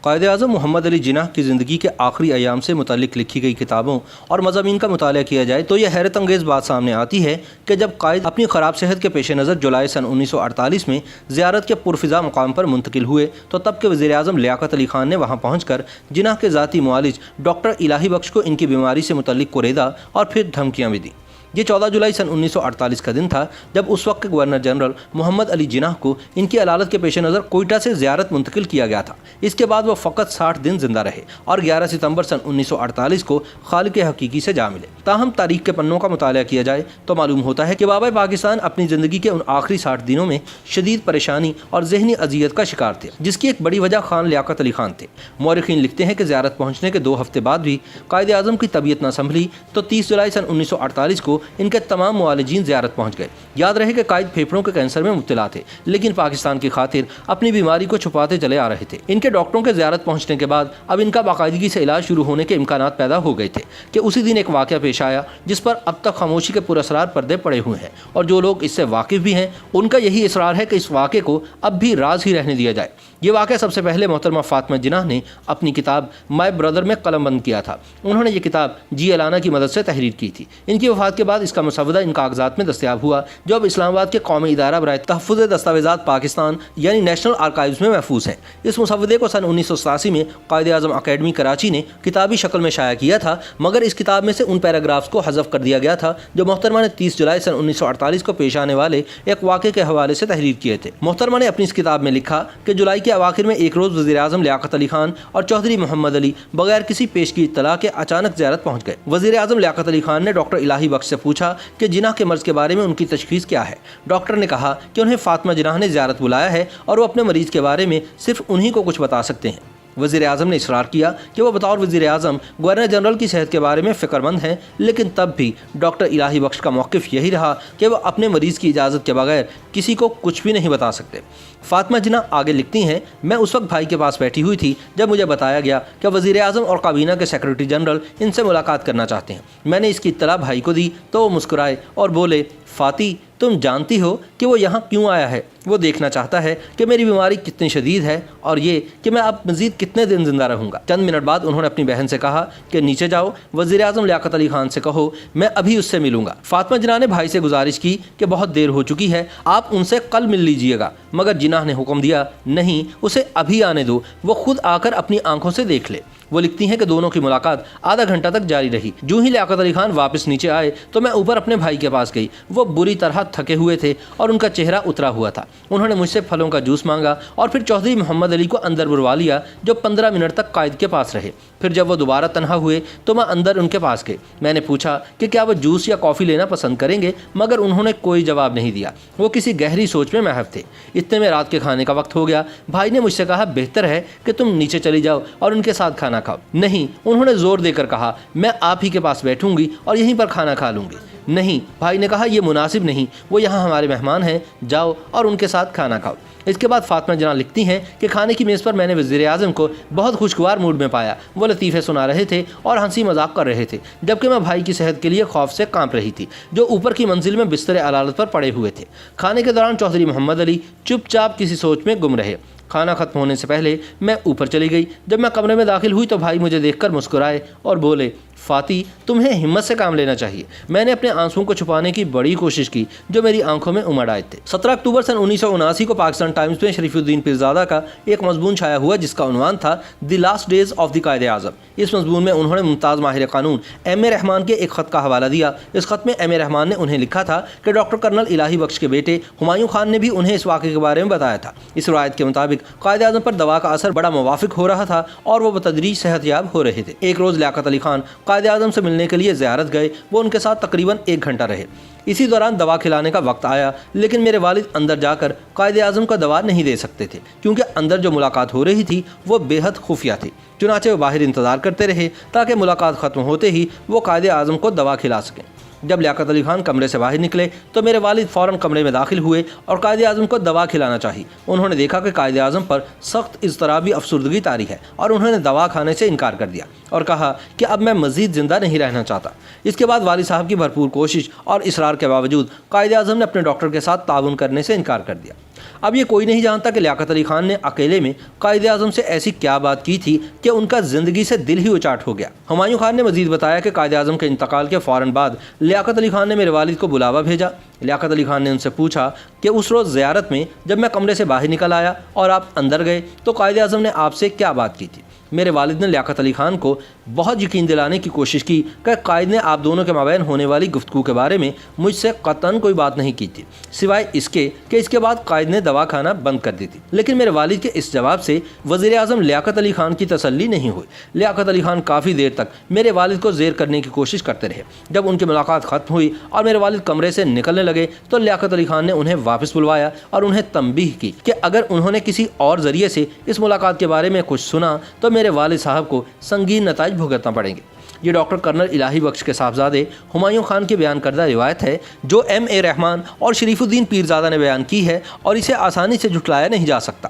قائد اعظم محمد علی جناح کی زندگی کے آخری ایام سے متعلق لکھی گئی کتابوں اور مضامین کا مطالعہ کیا جائے تو یہ حیرت انگیز بات سامنے آتی ہے کہ جب قائد اپنی خراب صحت کے پیش نظر جولائی سن 1948 میں زیارت کے پرفضا مقام پر منتقل ہوئے تو تب کے وزیر اعظم لیاقت علی خان نے وہاں پہنچ کر جناح کے ذاتی معالج ڈاکٹر الہی بخش کو ان کی بیماری سے متعلق کوریدا اور پھر دھمکیاں بھی دیں۔ یہ 14 جولائی سن 1948 کا دن تھا جب اس وقت کے گورنر جنرل محمد علی جناح کو ان کی علالت کے پیش نظر کوئٹہ سے زیارت منتقل کیا گیا تھا۔ اس کے بعد وہ فقط 60 دن زندہ رہے اور 11 ستمبر سن 1948 کو خالق حقیقی سے جا ملے۔ تاہم تاریخ کے پنوں کا مطالعہ کیا جائے تو معلوم ہوتا ہے کہ بابا پاکستان اپنی زندگی کے ان آخری 60 دنوں میں شدید پریشانی اور ذہنی اذیت کا شکار تھے، جس کی ایک بڑی وجہ خان لیاقت علی خان تھے۔ مورخین لکھتے ہیں کہ زیارت پہنچنے کے 2 ہفتے بعد بھی قائد اعظم کی طبیعت نہ سنبھلی تو 30 جولائی سن 1948 کو ان کے تمام معالجین زیارت پہنچ گئے۔ یاد رہے کہ قائد پھیپھڑوں کے کینسر میں مبتلا تھے، لیکن پاکستان کی خاطر اپنی بیماری کو چھپاتے چلے آ رہے تھے۔ ان کے ڈاکٹروں کے زیارت پہنچنے کے بعد اب ان کا باقاعدگی سے علاج شروع ہونے کے امکانات پیدا ہو گئے تھے کہ اسی دن ایک واقعہ پیش آیا جس پر اب تک خاموشی کے پراسرار پردے پڑے ہوئے ہیں، اور جو لوگ اس سے واقف بھی ہیں ان کا یہی اصرار ہے کہ اس واقعے کو اب بھی راز ہی رہنے دیا جائے۔ یہ واقعہ سب سے پہلے محترمہ فاطمہ جناح نے اپنی کتاب مائی برادر میں قلم بند کیا تھا۔ انہوں نے یہ کتاب جی الانا کی مدد سے تحریر کی تھی۔ ان کی وفات کے بعد اس کا مسودہ ان کاغذات میں دستیاب ہوا جو اب اسلام آباد کے قومی ادارہ برائے تحفظ دستاویزات پاکستان یعنی نیشنل آرکائیوز میں محفوظ ہیں۔ اس مسودے کو سن 1987 میں قائد اعظم اکیڈمی کراچی نے کتابی شکل میں شائع کیا تھا، مگر اس کتاب میں سے ان پیراگرافز کو حذف کر دیا گیا تھا جو محترمہ نے 30 جولائی سن 1948 کو پیش آنے والے ایک واقعے کے حوالے سے تحریر کیے تھے۔ محترمہ نے اپنی اس کتاب میں لکھا کہ جولائی کے اواخر میں ایک روز وزیر اعظم لیاقت علی خان اور چودھری محمد علی بغیر کسی پیشگی اطلاع کے اچانک زیارت پہنچ گئے۔ وزیر اعظم لیاقت علی خان نے ڈاکٹر الہی بخش سے پوچھا کہ جناح کے مرض کے بارے میں ان کی تشخیص کیا ہے۔ ڈاکٹر نے کہا کہ انہیں فاطمہ جناح نے زیارت بلایا ہے اور وہ اپنے مریض کے بارے میں صرف انہی کو کچھ بتا سکتے ہیں۔ وزیر اعظم نے اصرار کیا کہ وہ بطور وزیر اعظم گورنر جنرل کی صحت کے بارے میں فکر مند ہیں، لیکن تب بھی ڈاکٹر الہی بخش کا موقف یہی رہا کہ وہ اپنے مریض کی اجازت کے بغیر کسی کو کچھ بھی نہیں بتا سکتے۔ فاطمہ جناح آگے لکھتی ہیں، میں اس وقت بھائی کے پاس بیٹھی ہوئی تھی جب مجھے بتایا گیا کہ وزیر اعظم اور کابینہ کے سیکرٹری جنرل ان سے ملاقات کرنا چاہتے ہیں۔ میں نے اس کی اطلاع بھائی کو دی تو وہ مسکرائے اور بولے، فاطی تم جانتی ہو کہ وہ یہاں کیوں آیا ہے؟ وہ دیکھنا چاہتا ہے کہ میری بیماری کتنی شدید ہے اور یہ کہ میں اب مزید کتنے دن زندہ رہوں گا۔ چند منٹ بعد انہوں نے اپنی بہن سے کہا کہ نیچے جاؤ، وزیر اعظم لیاقت علی خان سے کہو میں ابھی اس سے ملوں گا۔ فاطمہ جناح نے بھائی سے گزارش کی کہ بہت دیر ہو چکی ہے، آپ ان سے کل مل لیجئے گا، مگر جناح نے حکم دیا نہیں، اسے ابھی آنے دو، وہ خود آ کر اپنی آنکھوں سے دیکھ لے۔ وہ لکھتی ہیں کہ دونوں کی ملاقات آدھا گھنٹہ تک جاری رہی۔ جو ہی لیاقت علی خان واپس نیچے آئے تو میں اوپر اپنے بھائی کے پاس گئی۔ وہ بری طرح تھکے ہوئے تھے اور ان کا چہرہ اترا ہوا تھا۔ انہوں نے مجھ سے پھلوں کا جوس مانگا اور پھر چودھری محمد علی کو اندر بلوا لیا جو 15 منٹ تک قائد کے پاس رہے۔ پھر جب وہ دوبارہ تنہا ہوئے تو میں اندر ان کے پاس گئی۔ میں نے پوچھا کہ کیا وہ جوس یا کافی لینا پسند کریں گے، مگر انہوں نے کوئی جواب نہیں دیا۔ وہ کسی گہری سوچ میں محو تھے۔ اتنے میں رات کے کھانے کا وقت ہو گیا۔ بھائی نے مجھ سے کہا بہتر ہے کہ تم نیچے چلی جاؤ اور ان کے ساتھ کھانا کھاؤ۔ نہیں، انہوں نے زور دے کر کہا، میں آپ ہی کے پاس بیٹھوں گی اور یہیں پر کھانا کھا لوں گی۔ نہیں، بھائی نے کہا یہ مناسب نہیں، وہ یہاں ہمارے مہمان ہیں، جاؤ اور ان کے ساتھ کھانا کھاؤ۔ اس کے بعد فاطمہ جناح لکھتی ہیں کہ کھانے کی میز پر میں نے وزیر اعظم کو بہت خوشگوار موڈ میں پایا۔ وہ لطیفے سنا رہے تھے اور ہنسی مذاق کر رہے تھے، جبکہ میں بھائی کی صحت کے لیے خوف سے کانپ رہی تھی جو اوپر کی منزل میں بستر علالت پر پڑے ہوئے تھے۔ کھانے کے دوران چودھری محمد علی چپ چاپ کسی سوچ میں گم رہے۔ کھانا ختم ہونے سے پہلے میں اوپر چلی گئی۔ جب میں کمرے میں داخل ہوئی تو بھائی مجھے دیکھ کر مسکرائے اور بولے، فاطی تمہیں ہمت سے کام لینا چاہیے۔ میں نے اپنے آنسوؤں کو چھپانے کی بڑی کوشش کی جو میری آنکھوں میں امڑ آئے تھے۔ 17 اکتوبر سن 1979 کو پاکستان ٹائمز میں شریف الدین پیرزادہ کا ایک مضمون چھایا ہوا جس کا عنوان تھا the last days of the Quaid Azam. اس مضمون میں انہوں نے ممتاز ماہر قانون ایم اے رحمان کے ایک خط کا حوالہ دیا۔ اس خط میں ایم اے رحمان نے انہیں لکھا تھا کہ ڈاکٹر کرنل الہی بخش کے بیٹے ہمایوں خان نے بھی انہیں اس واقعے کے بارے میں بتایا تھا۔ اس روایت کے مطابق قائد اعظم پر دوا کا اثر بڑا موافق ہو رہا تھا اور وہ بتدریج صحت یاب ہو رہے تھے۔ ایک روز لیاقت علی خان قائد اعظم سے ملنے کے لیے زیارت گئے۔ وہ ان کے ساتھ تقریباً 1 گھنٹہ رہے۔ اسی دوران دوا کھلانے کا وقت آیا، لیکن میرے والد اندر جا کر قائد اعظم کا دوا نہیں دے سکتے تھے کیونکہ اندر جو ملاقات ہو رہی تھی وہ بے حد خفیہ تھی۔ چنانچہ وہ باہر انتظار کرتے رہے تاکہ ملاقات ختم ہوتے ہی وہ قائد اعظم کو دوا کھلا سکیں۔ جب لیاقت علی خان کمرے سے باہر نکلے تو میرے والد فوراً کمرے میں داخل ہوئے اور قائد اعظم کو دوا کھلانا چاہی۔ انہوں نے دیکھا کہ قائد اعظم پر سخت اضطرابی افسردگی طاری ہے اور انہوں نے دوا کھانے سے انکار کر دیا اور کہا کہ اب میں مزید زندہ نہیں رہنا چاہتا۔ اس کے بعد والد صاحب کی بھرپور کوشش اور اصرار کے باوجود قائد اعظم نے اپنے ڈاکٹر کے ساتھ تعاون کرنے سے انکار کر دیا۔ اب یہ کوئی نہیں جانتا کہ لیاقت علی خان نے اکیلے میں قائد اعظم سے ایسی کیا بات کی تھی کہ ان کا زندگی سے دل ہی اچاٹ ہو گیا۔ ہمایوں خان نے مزید بتایا کہ قائد اعظم کے انتقال کے فوراً بعد لیاقت علی خان نے میرے والد کو بلاوا بھیجا۔ لیاقت علی خان نے ان سے پوچھا کہ اس روز زیارت میں جب میں کمرے سے باہر نکل آیا اور آپ اندر گئے تو قائد اعظم نے آپ سے کیا بات کی تھی؟ میرے والد نے لیاقت علی خان کو بہت یقین دلانے کی کوشش کی کہ قائد نے آپ دونوں کے مابین ہونے والی گفتگو کے بارے میں مجھ سے قطعاً کوئی بات نہیں کی تھی، سوائے اس کے کہ اس کے بعد قائد نے دوا کھانا بند کر دی تھی۔ لیکن میرے والد کے اس جواب سے وزیر اعظم لیاقت علی خان کی تسلی نہیں ہوئی۔ لیاقت علی خان کافی دیر تک میرے والد کو زیر کرنے کی کوشش کرتے رہے۔ جب ان کی ملاقات ختم ہوئی اور میرے والد کمرے سے نکلنے لگے تو لیاقت علی خان نے انہیں واپس بلوایا اور انہیں تنبیہ کی کہ اگر انہوں نے کسی اور ذریعے سے اس ملاقات کے بارے میں کچھ سنا تو میرے والد صاحب کو سنگین نتائج بھگتنا پڑیں گے۔ یہ ڈاکٹر کرنل الہی بخش کے صاحبزادے ہمایوں خان کی بیان کردہ روایت ہے جو ایم اے رحمان اور شریف الدین پیرزادہ نے بیان کی ہے اور اسے آسانی سے جھٹلایا نہیں جا سکتا۔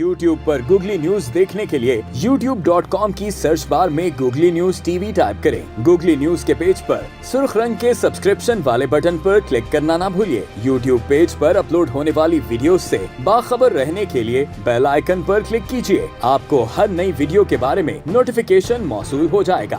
YouTube پر گوگلی نیوز دیکھنے کے لیے youtube.com کی سرچ بار میں googly news T V type کریں۔ گوگلی نیوز کے پیج پر سرخ رنگ کے سبسکرپشن والے بٹن پر کلک کرنا نہ بھولیے۔ YouTube پیج پر اپلوڈ ہونے والی ویڈیوز سے باخبر رہنے کے لیے بیل آئیکن پر کلک کیجیے۔ آپ کو ہر نئی ویڈیو کے بارے میں نوٹیفیکیشن موصول ہو جائے گا۔